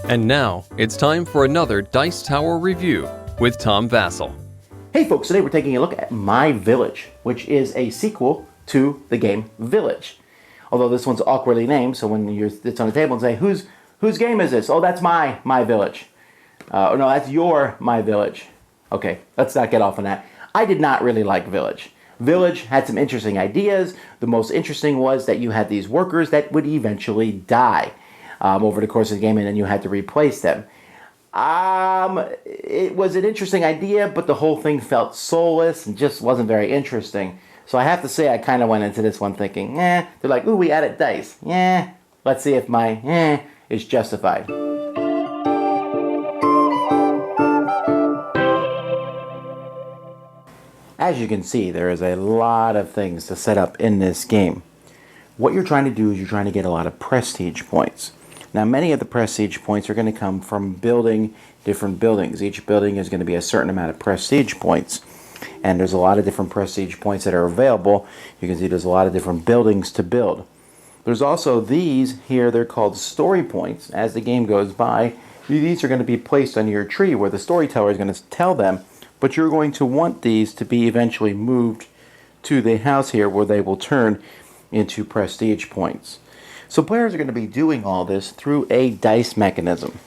And now, it's time for another Dice Tower review with Tom Vasel. Hey folks, today we're taking a look at My Village, which is a sequel to the game Village. Although this one's awkwardly named, so when it's on the table and say, whose game is this? Oh, that's My Village. No, that's your My Village. Okay, let's not get off on that. I did not really like Village. Village had some interesting ideas. The most interesting was that you had these workers that would eventually die over the course of the game, and then you had to replace them. It was an interesting idea, but the whole thing felt soulless and just wasn't very interesting. So I have to say I kind of went into this one thinking, they're like, ooh, we added dice. Let's see if my is justified. As you can see, there is a lot of things to set up in this game. What you're trying to do is you're trying to get a lot of prestige points. Now, many of the prestige points are going to come from building different buildings. Each building is going to be a certain amount of prestige points. And there's a lot of different prestige points that are available. You can see there's a lot of different buildings to build. There's also these here, they're called story points. As the game goes by, these are going to be placed on your tree where the storyteller is going to tell them, but you're going to want these to be eventually moved to the house here where they will turn into prestige points. So players are going to be doing all this through a dice mechanism.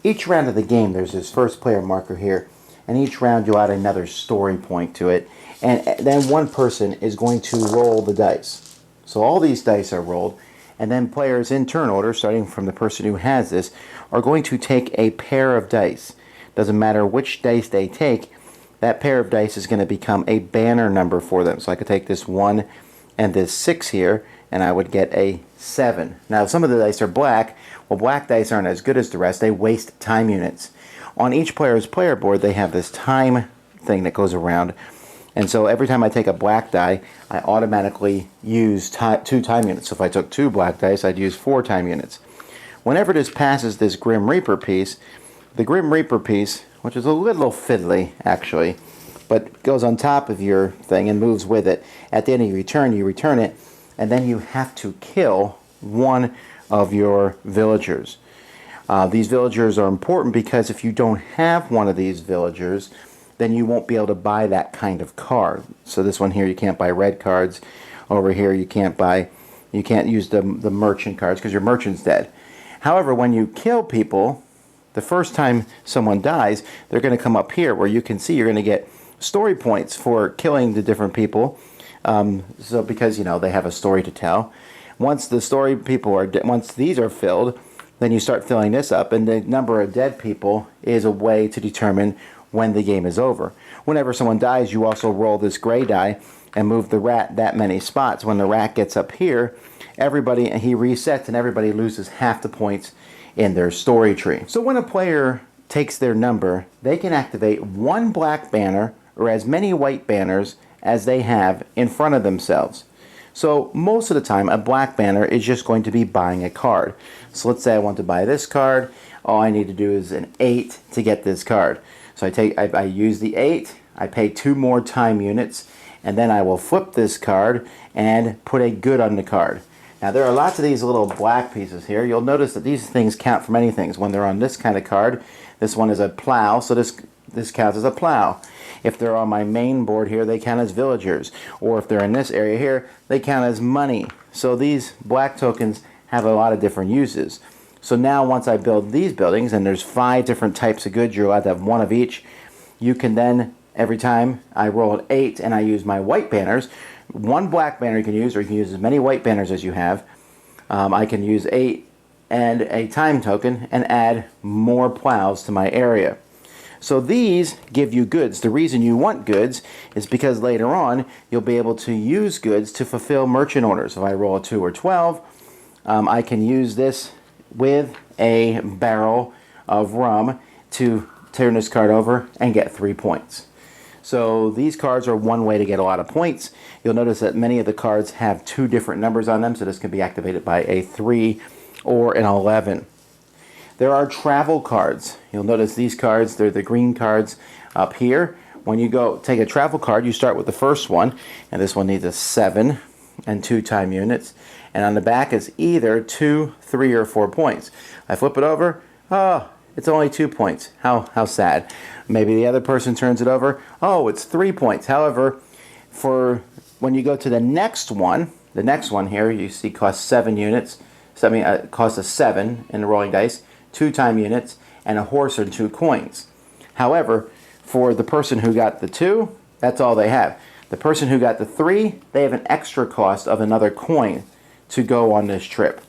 Each round of the game, there's this first player marker here, and each round you add another story point to it, and then one person is going to roll the dice. So all these dice are rolled, and then players in turn order, starting from the person who has this, are going to take a pair of dice. Doesn't matter which dice they take, that pair of dice is going to become a banner number for them. So I could take this 1 and this 6 here, and I would get a 7. Now, some of the dice are black. Well, black dice aren't as good as the rest. They waste time units. On each player's player board, they have this time thing that goes around. And so every time I take a black die, I automatically use 2 time units. So if I took 2 black dice, I'd use 4 time units. Whenever this passes this Grim Reaper piece, the Grim Reaper piece, which is a little fiddly, actually, but goes on top of your thing and moves with it. At the end of your turn, you return it, and then you have to kill one of your villagers. These villagers are important because if you don't have one of these villagers, then you won't be able to buy that kind of card. So this one here, you can't buy red cards. Over here, you can't use the merchant cards because your merchant's dead. However, when you kill people, the first time someone dies, they're going to come up here where you can see you're going to get story points for killing the different people. So because, they have a story to tell. Once the story people once these are filled, then you start filling this up, and the number of dead people is a way to determine when the game is over. Whenever someone dies, you also roll this gray die and move the rat that many spots. When the rat gets up here, he resets and everybody loses half the points in their story tree. So when a player takes their number, they can activate 1 black banner or as many white banners as they have in front of themselves. So most of the time, a black banner is just going to be buying a card. So let's say I want to buy this card. All I need to do is an 8 to get this card. So I use the 8, I pay 2 more time units, and then I will flip this card and put a good on the card. Now there are lots of these little black pieces here. You'll notice that these things count for many things. When they're on this kind of card, this one is a plow, so this counts as a plow. If they're on my main board here, they count as villagers. Or if they're in this area here, they count as money. So these black tokens have a lot of different uses. So now once I build these buildings, and there's 5 different types of goods, you're allowed to have 1 of each, you can then, every time I roll an 8 and I use my white banners, 1 black banner you can use, or you can use as many white banners as you have. I can use 8 and a time token and add more plows to my area. So these give you goods. The reason you want goods is because later on you'll be able to use goods to fulfill merchant orders. If I roll a 2 or 12, I can use this with a barrel of rum to turn this card over and get 3 points. So these cards are one way to get a lot of points. You'll notice that many of the cards have 2 different numbers on them, so this can be activated by a 3 or an 11. There are travel cards. You'll notice these cards, they're the green cards up here. When you go take a travel card, you start with the first one, and this one needs a 7 and 2 time units. And on the back is either 2, 3, or 4 points. I flip it over, Oh, it's only 2 points. How sad. Maybe the other person turns it over. Oh, it's 3 points. However, for when you go to the next one here, you see costs 7 units. So, I mean, it costs a 7 in the rolling dice, 2 time units, and a horse and 2 coins. However, for the person who got the 2, that's all they have. The person who got the 3, they have an extra cost of another coin to go on this trip.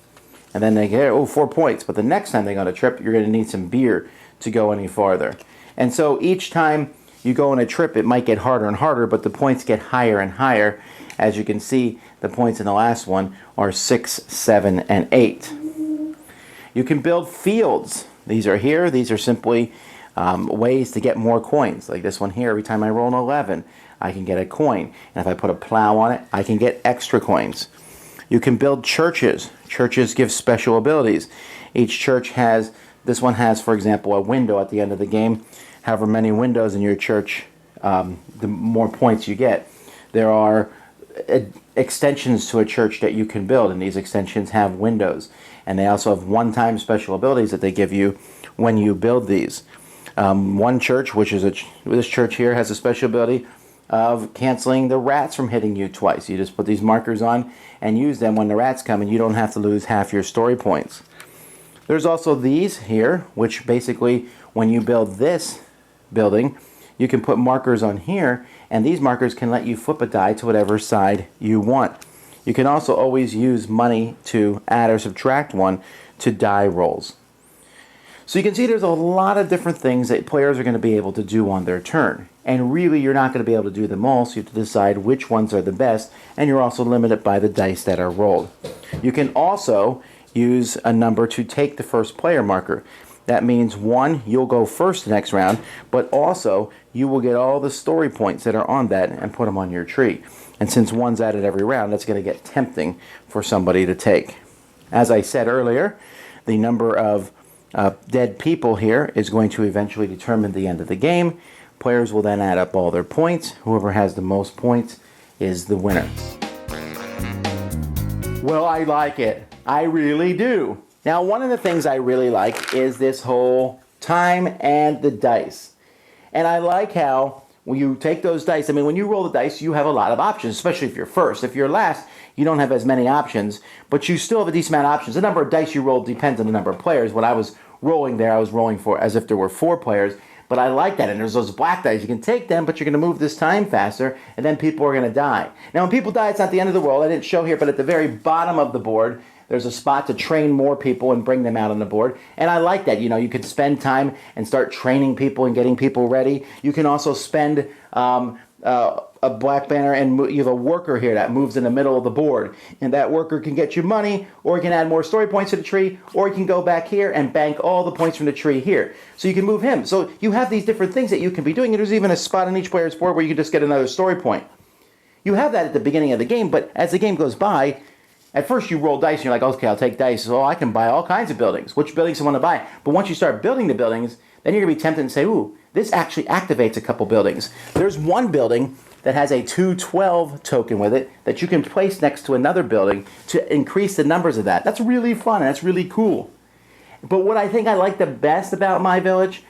And then they get, 4 points. But the next time they go on a trip, you're going to need some beer to go any farther. And so each time you go on a trip, it might get harder and harder, but the points get higher and higher. As you can see, the points in the last one are 6, 7, and 8. You can build fields. These are here. These are simply ways to get more coins. Like this one here, every time I roll an 11, I can get a coin. And if I put a plow on it, I can get extra coins. You can build churches. Churches give special abilities. Each church has, this one has, for example, a window at the end of the game. However many windows in your church, the more points you get. There are extensions to a church that you can build, and these extensions have windows. And they also have one-time special abilities that they give you when you build these. One church, which is this church here, has a special ability of canceling the rats from hitting you twice. You just put these markers on and use them when the rats come, and you don't have to lose half your story points. There's also these here, which basically, when you build this building, you can put markers on here, and these markers can let you flip a die to whatever side you want. You can also always use money to add or subtract one to die rolls. So you can see there's a lot of different things that players are going to be able to do on their turn. And really, you're not going to be able to do them all, so you have to decide which ones are the best, and you're also limited by the dice that are rolled. You can also use a number to take the first player marker. That means, 1, you'll go first the next round, but also you will get all the story points that are on that and put them on your tree. And since 1's added every round, that's going to get tempting for somebody to take. As I said earlier, the number of dead people here is going to eventually determine the end of the game. Players will then add up all their points. Whoever has the most points is the winner. Well, I like it. I really do. Now, one of the things I really like is this whole time and the dice. And I like how when you take those dice, I mean, when you roll the dice, you have a lot of options, especially if you're first. If you're last, you don't have as many options, but you still have a decent amount of options. The number of dice you roll depends on the number of players. When I was rolling there, I was rolling for as if there were 4 players. But I like that, and there's those black dice. You can take them, but you're going to move this time faster, and then people are going to die. Now, when people die, it's not the end of the world. I didn't show here, but at the very bottom of the board, there's a spot to train more people and bring them out on the board. And I like that. You know, you could spend time and start training people and getting people ready. You can also spend a black banner, and you have a worker here that moves in the middle of the board. And that worker can get you money, or he can add more story points to the tree, or he can go back here and bank all the points from the tree here. So you can move him. So you have these different things that you can be doing. And there's even a spot on each player's board where you can just get another story point. You have that at the beginning of the game, but as the game goes by, at first you roll dice and you're like, okay, I'll take dice. So I can buy all kinds of buildings. Which buildings I want to buy? But once you start building the buildings, then you're going to be tempted and say, ooh, this actually activates a couple buildings. There's one building that has a 212 token with it that you can place next to another building to increase the numbers of that. That's really fun and that's really cool. But what I think I like the best about my village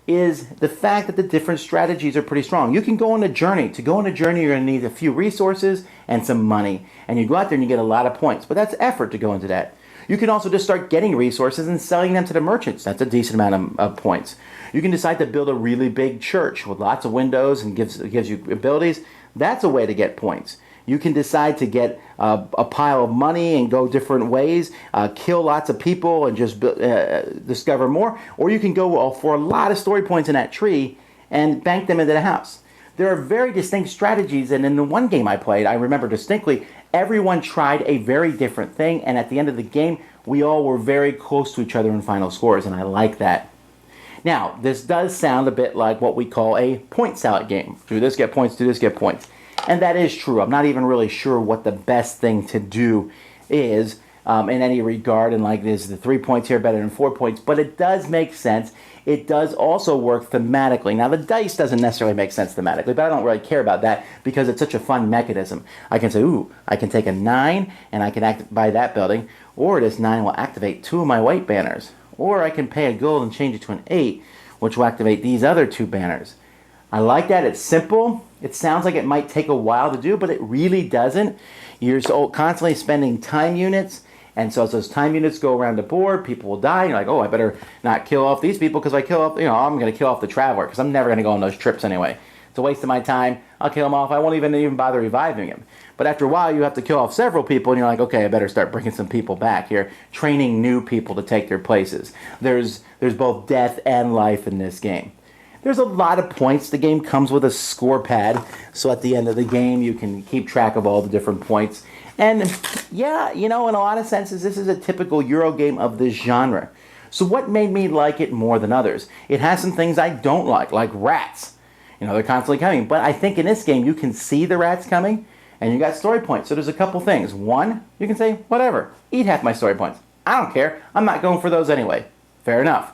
is the fact that the different strategies are pretty strong. You can go on a journey. To go on a journey, you're going to need a few resources and some money. And you go out there and you get a lot of points. But that's effort to go into that. You can also just start getting resources and selling them to the merchants. That's a decent amount of points. You can decide to build a really big church with lots of windows and gives you abilities. That's a way to get points. You can decide to get a pile of money and go different ways, kill lots of people and just discover more. Or you can go for a lot of story points in that tree and bank them into the house. There are very distinct strategies, and in the one game I played, I remember distinctly, everyone tried a very different thing, and at the end of the game, we all were very close to each other in final scores, and I like that. Now, this does sound a bit like what we call a point salad game. Do this, get points, do this, get points. And that is true. I'm not even really sure what the best thing to do is in any regard, and like this, the 3 points here better than 4 points, but it does make sense. It does also work thematically. Now, the dice doesn't necessarily make sense thematically, but I don't really care about that because it's such a fun mechanism. I can say, ooh, I can take a 9 and I can buy that building, or this 9 will activate 2 of my white banners. or I can pay a gold and change it to an 8, which will activate these other 2 banners. I like that. It's simple. It sounds like it might take a while to do, but it really doesn't. You're so constantly spending time units, and so as those time units go around the board, people will die. You're like, oh, I better not kill off these people because if I kill off, I'm going to kill off the traveler because I'm never going to go on those trips anyway. It's a waste of my time. I'll kill him off. I won't even bother reviving him. But after a while, you have to kill off several people, and you're like, okay, I better start bringing some people back here, training new people to take their places. There's both death and life in this game. There's a lot of points. The game comes with a score pad, so at the end of the game, you can keep track of all the different points. And yeah, in a lot of senses, this is a typical Euro game of this genre. So what made me like it more than others? It has some things I don't like rats. They're constantly coming. But I think in this game, you can see the rats coming, and you got story points. So there's a couple things. One, you can say, whatever, eat half my story points. I don't care. I'm not going for those anyway. Fair enough.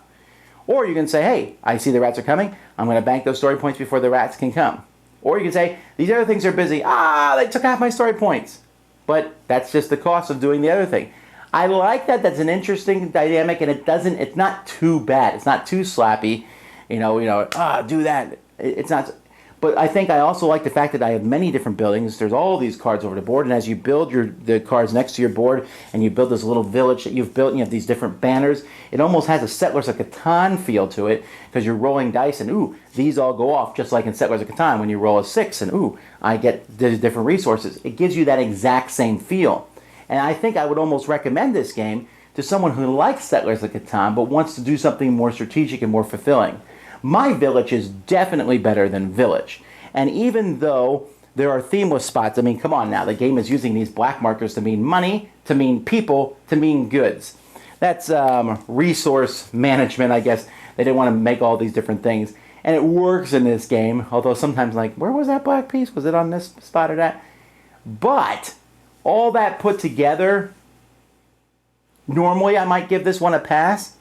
Or you can say, hey, I see the rats are coming. I'm going to bank those story points before the rats can come. Or you can say, these other things are busy. They took half my story points. But that's just the cost of doing the other thing. I like that. That's an interesting dynamic, and it's not too bad. It's not too slappy. Do that. It's not. But I think I also like the fact that I have many different buildings. There's all these cards over the board, and as you build the cards next to your board, and you build this little village that you've built, and you have these different banners, it almost has a Settlers of Catan feel to it, because you're rolling dice, and these all go off, just like in Settlers of Catan, when you roll a 6, and I get these different resources. It gives you that exact same feel. And I think I would almost recommend this game to someone who likes Settlers of Catan, but wants to do something more strategic and more fulfilling. My Village is definitely better than Village. And even though there are themeless spots, come on now, the game is using these black markers to mean money, to mean people, to mean goods. That's resource management, I guess. They didn't want to make all these different things. And it works in this game, although sometimes where was that black piece? Was it on this spot or that? But all that put together, normally I might give this one a pass.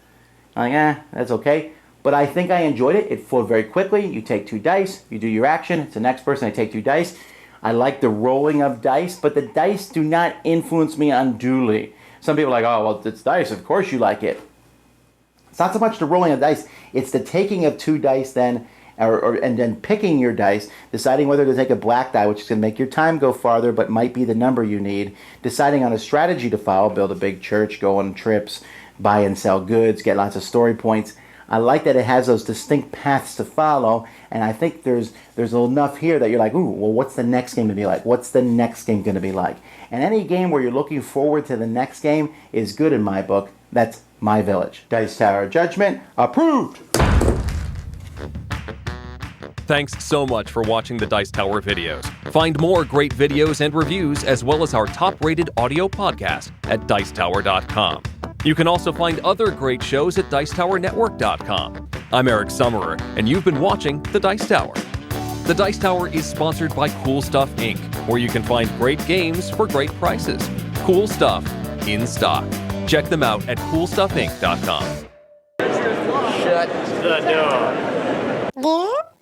That's okay. But I think I enjoyed it. It flowed very quickly. You take 2 dice. You do your action. It's the next person. I take 2 dice. I like the rolling of dice, but the dice do not influence me unduly. Some people are like, oh, well, it's dice. Of course you like it. It's not so much the rolling of dice. It's the taking of 2 dice then, and then picking your dice, deciding whether to take a black die, which is going to make your time go farther, but might be the number you need, deciding on a strategy to follow, build a big church, go on trips, buy and sell goods, get lots of story points. I like that it has those distinct paths to follow, and I think there's enough here that you're like, well, what's the next game going to be like? What's the next game going to be like? And any game where you're looking forward to the next game is good in my book. That's My Village. Dice Tower Judgment, approved! Thanks so much for watching the Dice Tower videos. Find more great videos and reviews, as well as our top-rated audio podcast at Dicetower.com. You can also find other great shows at Dicetowernetwork.com. I'm Eric Summerer, and you've been watching The Dice Tower. The Dice Tower is sponsored by Cool Stuff Inc., where you can find great games for great prices. Cool stuff in stock. Check them out at CoolStuffInc.com. Shut the door.